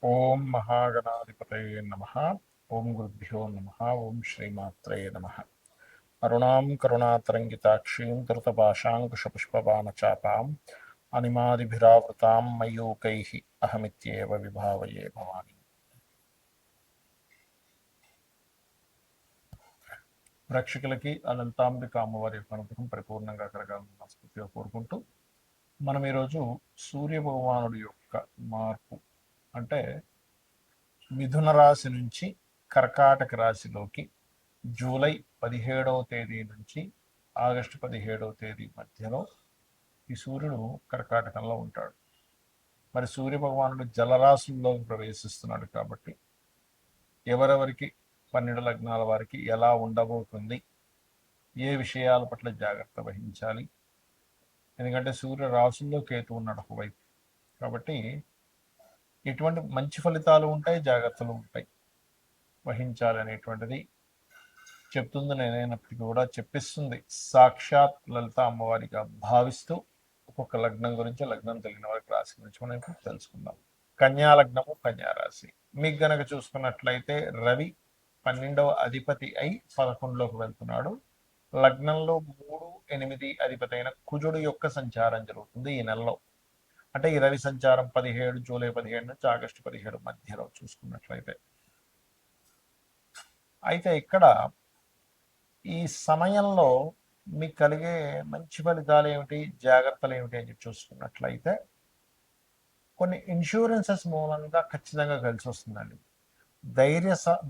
ఓం మహాగణాధిపతయే నమః. ఓం గురుభ్యో నమః. ఓం శ్రీమాత్రే నమః. అరుణాం కరుణాతరంగితాక్షీం ధృతపాశాంకుశపుష్పబాణచాపాం అనిమాదిభిరావృతాం మయూకైః అహమిత్యేవ విభావయే భవాని. ప్రేక్షకులకి అనంతాంబిక అమ్మవారి యొక్క అనుగ్రహం పరిపూర్ణంగా కలగాలని మనస్ఫూర్తిగా కోరుకుంటూ మనం ఈరోజు సూర్య భగవానుడి యొక్క మార్పు అంటే మిథున రాశి నుంచి కర్కాటక రాశిలోకి జూలై 17వ తేదీ నుంచి ఆగస్టు 17వ తేదీ మధ్యలో ఈ సూర్యుడు కర్కాటకంలో ఉంటాడు. మరి సూర్య భగవానుడు జలరాశుల్లో ప్రవేశిస్తున్నాడు కాబట్టి ఎవరెవరికి 12 లగ్నాల వారికి ఎలా ఉండబోతుంది, ఏ విషయాల పట్ల జాగ్రత్త వహించాలి, ఎందుకంటే సూర్య రాశుల్లో కేతు ఉన్నాడు ఒకవైపు కాబట్టి ఎటువంటి మంచి ఫలితాలు ఉంటాయి, జాగ్రత్తలు ఉంటాయి, వహించాలి అనేటువంటిది చెప్తుంది. నేనైనప్పటికీ కూడా చెప్పిస్తుంది సాక్షాత్ లలిత అమ్మవారిగా భావిస్తూ ఒక్కొక్క లగ్నం గురించి, లగ్నం తెలియని వారికి రాశి గురించి మనం ఇప్పుడు తెలుసుకుందాం. కన్యా లగ్నము, కన్యా రాశి. మీకు గనక చూసుకున్నట్లయితే రవి 12వ అధిపతి అయి 11లోకి వెళ్తున్నాడు. లగ్నంలో 3, 8 అధిపతి అయిన కుజుడు యొక్క సంచారం జరుగుతుంది ఈ నెలలో. అంటే ఈ రవి సంచారం జూలై 17 నుంచి ఆగస్టు 17 మధ్యలో చూసుకున్నట్లయితే. అయితే ఇక్కడ ఈ సమయంలో మీకు కలిగే మంచి ఫలితాలు ఏమిటి, జాగ్రత్తలు ఏమిటి అని చెప్పి చూసుకున్నట్లయితే కొన్ని ఇన్సూరెన్సెస్ మూలంగా ఖచ్చితంగా కలిసి వస్తుందండి.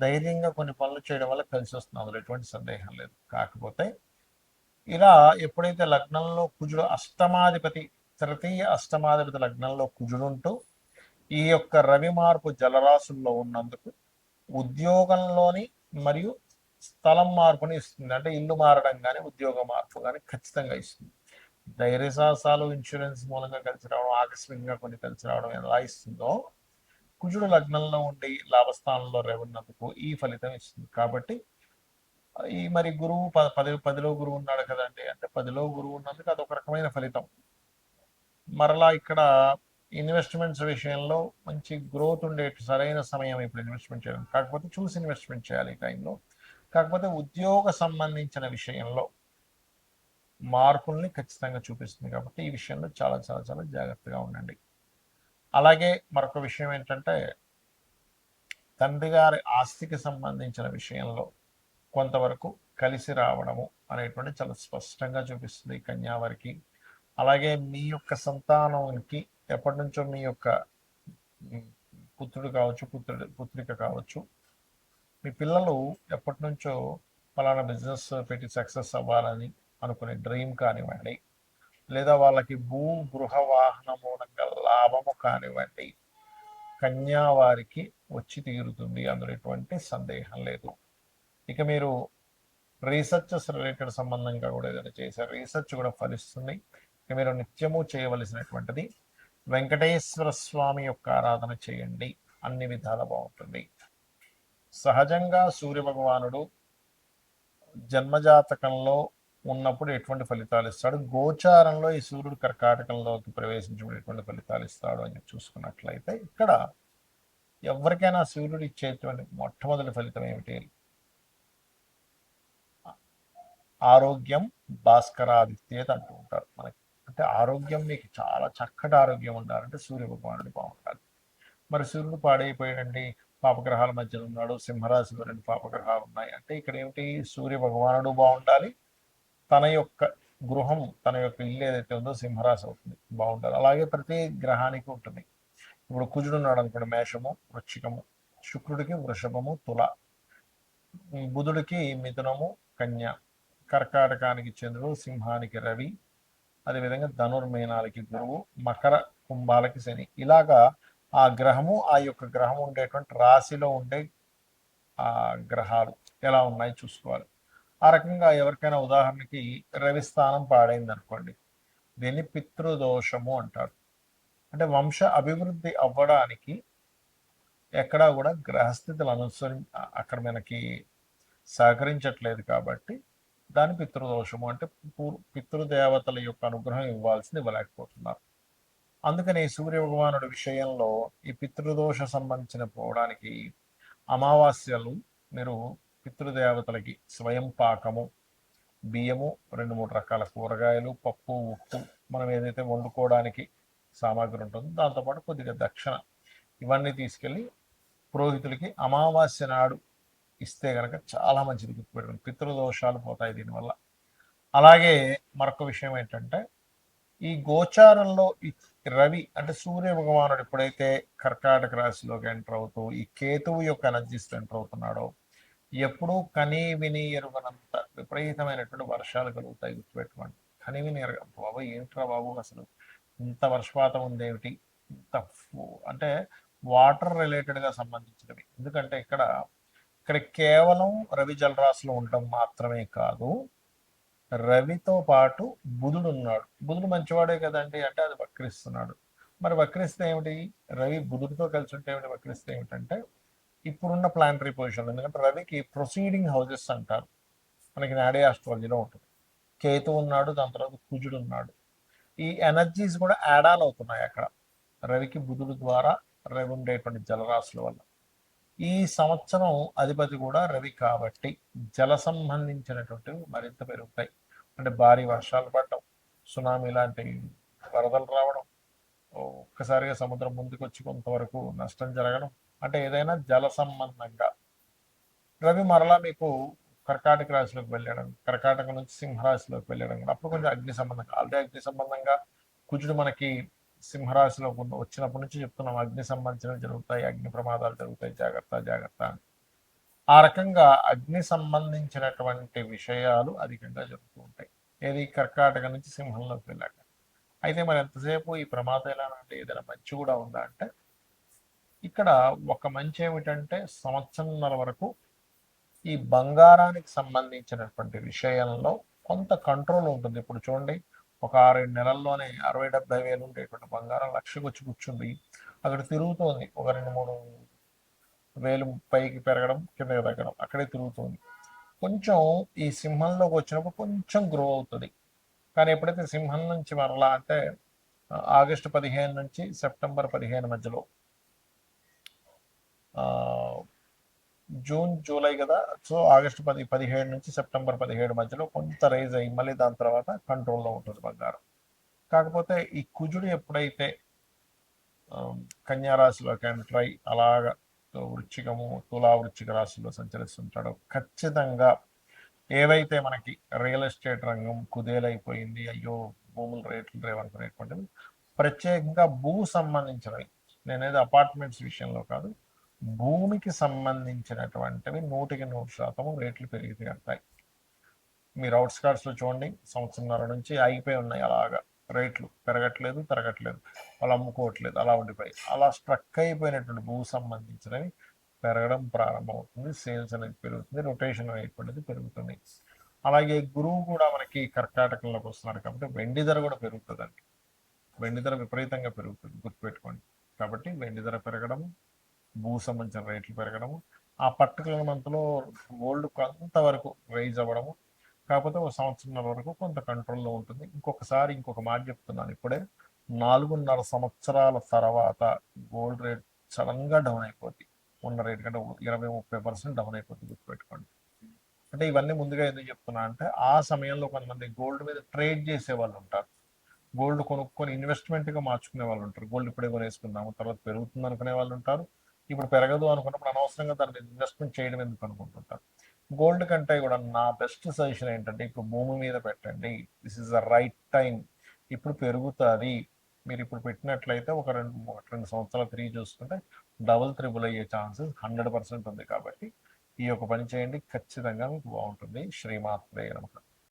ధైర్యంగా కొన్ని పనులు చేయడం వల్ల కలిసి వస్తుంది, అందులో ఎటువంటి సందేహం లేదు. కాకపోతే ఇలా ఎప్పుడైతే లగ్నంలో కుజుడు అష్టమాధిపతి, తృతీయ అష్టమాధిపతి లగ్నంలో కుజుడుంటూ ఈ యొక్క రవి మార్పు జలరాశుల్లో ఉన్నందుకు ఉద్యోగంలోని మరియు స్థలం మార్పుని ఇస్తుంది. అంటే ఇల్లు మారడం కానీ ఉద్యోగ మార్పు కానీ ఖచ్చితంగా ఇస్తుంది. ధైర్య సాహసాలు ఇన్సూరెన్స్ మూలంగా కలిసి రావడం, ఆకస్మికంగా కొన్ని కలిసి రావడం ఎలా ఇస్తుందో కుజుడు లగ్నంలో ఉండి లాభస్థానంలో ఉన్నందుకు ఈ ఫలితం ఇస్తుంది. కాబట్టి ఈ మరి గురువు పదిలో గురువు ఉన్నాడు కదండి, అంటే 10లో గురువు ఉన్నందుకు అదొక రకమైన ఫలితం. మరలా ఇక్కడ ఇన్వెస్ట్మెంట్స్ విషయంలో మంచి గ్రోత్ ఉండే సరైన సమయం ఇప్పుడు ఇన్వెస్ట్మెంట్ చేయడం. కాకపోతే చూసి ఇన్వెస్ట్మెంట్ చేయాలి ఈ టైంలో. కాకపోతే ఉద్యోగ సంబంధించిన విషయంలో మార్పుల్ని ఖచ్చితంగా చూపిస్తుంది కాబట్టి ఈ విషయంలో చాలా చాలా చాలా జాగ్రత్తగా ఉండండి. అలాగే మరొక విషయం ఏంటంటే తండ్రి గారి ఆస్తికి సంబంధించిన విషయంలో కొంతవరకు కలిసి రావడము అనేటువంటి చాలా స్పష్టంగా చూపిస్తుంది కన్యా వారికి. అలాగే మీ యొక్క సంతానానికి ఎప్పటి నుంచో మీ యొక్క పుత్రుడు కావచ్చు, పుత్రిక కావచ్చు, మీ పిల్లలు ఎప్పటి నుంచో ఫలానా బిజినెస్ పెట్టి సక్సెస్ అవ్వాలని అనుకునే డ్రీమ్ కానివ్వండి, లేదా వాళ్ళకి గృహ వాహన మూలంగా లాభము కానివ్వండి, కన్యా వారికి వచ్చి తీరుతుంది, అందులో ఎటువంటి సందేహం లేదు. ఇక మీరు రీసెర్చెస్ రిలేటెడ్ సంబంధంగా కూడా ఏదైనా చేశారు, రీసెర్చ్ కూడా ఫలిస్తుంది. ఇక మీరు నిత్యము చేయవలసినటువంటిది వెంకటేశ్వర స్వామి యొక్క ఆరాధన చేయండి, అన్ని విధాల బాగుంటుంది. సహజంగా సూర్య భగవానుడు జన్మజాతకంలో ఉన్నప్పుడు ఎటువంటి ఫలితాలు ఇస్తాడు, గోచారంలో ఈ సూర్యుడు కర్కాటకంలోకి ప్రవేశించినప్పుడు ఎటువంటి ఫలితాలు ఇస్తాడు అని చూసుకున్నట్లయితే ఇక్కడ ఎవరికైనా సూర్యుడు ఇచ్చేటువంటి మొట్టమొదటి ఫలితం ఏమిటి? ఆరోగ్యం భాస్కరాదిత్యేది అంటూ ఉంటారు మనకి. అంటే ఆరోగ్యం, మీకు చాలా చక్కటి ఆరోగ్యం ఉండాలంటే సూర్య భగవానుడు బాగుండాలి. మరి సూర్యుడు పాడైపోయాడండి, పాపగ్రహాల మధ్యలో ఉన్నాడు, సింహరాశిలో 2 పాపగ్రహాలు ఉన్నాయి అంటే ఇక్కడ ఏమిటి? సూర్య భగవానుడు బాగుండాలి, తన యొక్క గృహం, తన యొక్క ఇల్లు ఏదైతే ఉందో సింహరాశి అవుతుంది, బాగుండాలి. అలాగే ప్రతి గ్రహానికి ఉంటుంది. ఇప్పుడు కుజుడు ఉన్నాడు అనుకోండి, మేషము, వృశ్చికము, శుక్రుడికి వృషభము, తుల, బుధుడికి మిథునము, కన్య, కర్కాటకానికి చంద్రుడు, సింహానికి రవి, అదేవిధంగా ధనుర్మీనాలకి గురువు, మకర కుంభాలకి శని. ఇలాగా ఆ గ్రహము, ఆ యొక్క గ్రహం ఉండేటువంటి రాశిలో ఉండే ఆ గ్రహాలు ఎలా ఉన్నాయి చూసుకోవాలి. ఆ రకంగా ఎవరికైనా ఉదాహరణకి రవి స్థానం పాడైంది అనుకోండి, దీన్ని పితృదోషము అంటారు. అంటే వంశ అభివృద్ధి అవ్వడానికి ఎక్కడా కూడా గ్రహస్థితులు అక్కడ మనకి సహకరించట్లేదు కాబట్టి దాని పితృదోషము అంటే పితృదేవతల యొక్క అనుగ్రహం ఇవ్వాల్సింది ఇవ్వలేకపోతున్నారు. అందుకని సూర్య భగవానుడి విషయంలో ఈ పితృదోష సంబంధించిన పోవడానికి అమావాస్యలు మీరు పితృదేవతలకి స్వయం పాకము, బియ్యము, 2-3 రకాల కూరగాయలు, పప్పు, ఉప్పు, మనం ఏదైతే వండుకోవడానికి సామాగ్రి ఉంటుందో దాంతోపాటు కొద్దిగా దక్షిణ ఇవన్నీ తీసుకెళ్ళి పురోహితులకి అమావాస్య నాడు ఇస్తే కనుక చాలా మంచిది. గుర్తుపెట్టుకోండి, పితృదోషాలు పోతాయి దీనివల్ల. అలాగే మరొక విషయం ఏంటంటే ఈ గోచారంలో ఈ రవి అంటే సూర్య భగవానుడు ఎప్పుడైతే కర్కాటక రాశిలోకి ఎంటర్ అవుతూ ఈ కేతువు యొక్క ఎనర్జీస్ ఎంటర్ అవుతున్నాడో ఎప్పుడూ కనీ విని ఎరుగనంత విపరీతమైనటువంటి వర్షాలు కలుగుతాయి. గుర్తుపెట్టుకోండి, కనీ విని ఎరగ బాబు ఏంట్రా బాబు అసలు ఇంత వర్షపాతం ఉందేమిటి, ఇంత అంటే వాటర్ రిలేటెడ్గా సంబంధించినవి. ఎందుకంటే ఇక్కడ కేవలం రవి జలరాశిలో ఉండటం మాత్రమే కాదు, రవితో పాటు బుధుడు ఉన్నాడు. బుధుడు మంచివాడే కదండి అంటే అది వక్రిస్తున్నాడు. మరి వక్రిస్తే ఏమిటి, రవి బుధుడితో కలిసి ఉంటే ఏమిటి, వక్రిస్తే ఏమిటంటే ఇప్పుడున్న ప్లానటరీ పొజిషన్. ఎందుకంటే రవికి ప్రొసీడింగ్ హౌజెస్ అంటారు, మనకి నాడీ ఆస్ట్రాలజీలో ఉంటుంది. కేతు ఉన్నాడు, దాని తర్వాత కుజుడు ఉన్నాడు. ఈ ఎనర్జీస్ కూడా యాడ్ ఆన్ అవుతున్నాయి అక్కడ రవికి బుధుడు ద్వారా రవి ఉండేటువంటి జలరాశుల వల్ల. ఈ సంవత్సరం అధిపతి కూడా రవి కాబట్టి జల సంబంధించినటువంటివి మరింత పెరుగుతాయి. అంటే భారీ వర్షాలు పడటం, సునామీ లాంటి వరదలు రావడం, ఒక్కసారిగా సముద్రం ముందుకు వచ్చి కొంతవరకు నష్టం జరగడం, అంటే ఏదైనా జల సంబంధంగా. రవి మరలా మీకు కర్కాటక రాశిలోకి వెళ్ళడం, కర్కాటక నుంచి సింహరాశిలోకి వెళ్ళడం, అప్పుడు కొంచెం అగ్ని సంబంధంగా, ఆల్రెడీ అగ్ని సంబంధంగా కుజుడు మనకి సింహరాశిలో వచ్చినప్పటి నుంచి చెప్తున్నాం అగ్ని సంబంధించినవి జరుగుతాయి, అగ్ని ప్రమాదాలు జరుగుతాయి, జాగ్రత్త జాగ్రత్త అని. ఆ రకంగా అగ్ని సంబంధించినటువంటి విషయాలు అధికంగా జరుగుతూ ఉంటాయి ఏది కర్కాటక నుంచి సింహంలోకి వెళ్ళాక. అయితే మరి ఎంతసేపు ఈ ప్రమాదం ఎలా అంటే ఏదైనా మంచి కూడా ఉందా అంటే ఇక్కడ ఒక మంచి ఏమిటంటే సంవత్సరంన్నర వరకు ఈ బంగారానికి సంబంధించినటువంటి విషయంలో కొంత కంట్రోల్ ఉంటుంది. ఇప్పుడు చూడండి, ఒక 6-7 నెలల్లోనే 60-70 వేలు ఉండేటువంటి బంగారం లక్షకు వచ్చి కూర్చుంది, అక్కడ తిరుగుతోంది. ఒక 2-3 వేలు పైకి పెరగడం, కిందకి తగ్గడం, అక్కడే తిరుగుతుంది. కొంచెం ఈ సింహంలోకి వచ్చినప్పుడు కొంచెం గ్రో అవుతుంది. కానీ ఎప్పుడైతే సింహం నుంచి మరలా అంటే ఆగస్టు 15 నుంచి సెప్టెంబర్ 15 మధ్యలో, జూన్ జూలై కదా, సో ఆగస్టు 17 నుంచి సెప్టెంబర్ 17 మధ్యలో కొంత రైజ్ అయ్యి మళ్ళీ దాని తర్వాత కంట్రోల్లో ఉంటుంది బంగారం. కాకపోతే ఈ కుజుడు ఎప్పుడైతే కన్యారాశిలోకి ఎంటర్ అయి అలాగా వృచ్చికము, తులా వృచ్చిక రాశిలో సంచరిస్తుంటాడో ఖచ్చితంగా ఏవైతే మనకి రియల్ ఎస్టేట్ రంగం కుదేలైపోయింది, అయ్యో భూముల రేట్లు రేవనుకునేటువంటివి, ప్రత్యేకంగా భూ సంబంధించినవి, నేనేది అపార్ట్మెంట్స్ విషయంలో కాదు, భూమికి సంబంధించినటువంటివి 100% రేట్లు పెరిగి తీరుతాయి. మీరు అవుట్స్కర్ట్స్లో చూడండి, సంవత్సరంన్నర నుంచి ఆగిపోయి ఉన్నాయి అలాగా, రేట్లు పెరగట్లేదు తరగట్లేదు, వాళ్ళు అమ్ముకోవట్లేదు, అలా ఉండిపోయి అలా స్ట్రక్ అయిపోయినటువంటి భూ సంబంధించినవి పెరగడం ప్రారంభమవుతుంది, సేల్స్ అనేది పెరుగుతుంది, రొటేషన్ అనేటువంటిది పెరుగుతుంది. అలాగే గురువు కూడా మనకి కర్కాటకంలోకి వస్తున్నారు కాబట్టి వెండి ధర కూడా పెరుగుతుందండి. వెండి ధర విపరీతంగా పెరుగుతుంది, గుర్తుపెట్టుకోండి. కాబట్టి వెండి ధర పెరగడము, భూ సంబంధించిన రేట్లు పెరగడము, ఆ పర్టికులర్ మంత్లో గోల్డ్ కొంతవరకు రైజ్ అవ్వడము. కాకపోతే ఒక సంవత్సరం వరకు కొంత కంట్రోల్లో ఉంటుంది. ఇంకొక మాట చెప్తున్నాను, ఇప్పుడే 4.5 సంవత్సరాల తర్వాత గోల్డ్ రేట్ సడన్గా డౌన్ అయిపోద్ది, ఉన్న రేట్ కంటే 20-30% డౌన్ అయిపోతుంది, గుర్తుపెట్టుకోండి. అంటే ఇవన్నీ ముందుగా ఎందుకు చెప్తున్నా అంటే ఆ సమయంలో కొంతమంది గోల్డ్ మీద ట్రేడ్ చేసే వాళ్ళు ఉంటారు, గోల్డ్ కొనుక్కొని ఇన్వెస్ట్మెంట్గా మార్చుకునే వాళ్ళు ఉంటారు. గోల్డ్ ఇప్పుడే కొనేసుకుందాము తర్వాత పెరుగుతుంది అనుకునే వాళ్ళు ఉంటారు, ఇప్పుడు పెరగదు అనుకున్నప్పుడు అనవసరంగా దాన్ని ఇన్వెస్ట్మెంట్ చేయడం ఎందుకు అనుకుంటుంటారు. గోల్డ్ కంటే కూడా నా బెస్ట్ సజెషన్ ఏంటంటే ఇప్పుడు భూమి మీద పెట్టండి, this is the right time, ఇప్పుడు పెరుగుతుంది. మీరు ఇప్పుడు పెట్టినట్లయితే ఒక 2 సంవత్సరాలు తిరిగి చూసుకుంటే డబుల్ త్రిబుల్ అయ్యే ఛాన్సెస్ 100% ఉంది. కాబట్టి ఈ యొక్క పని చేయండి, ఖచ్చితంగా మీకు బాగుంటుంది. శ్రీమాత్రే నమః.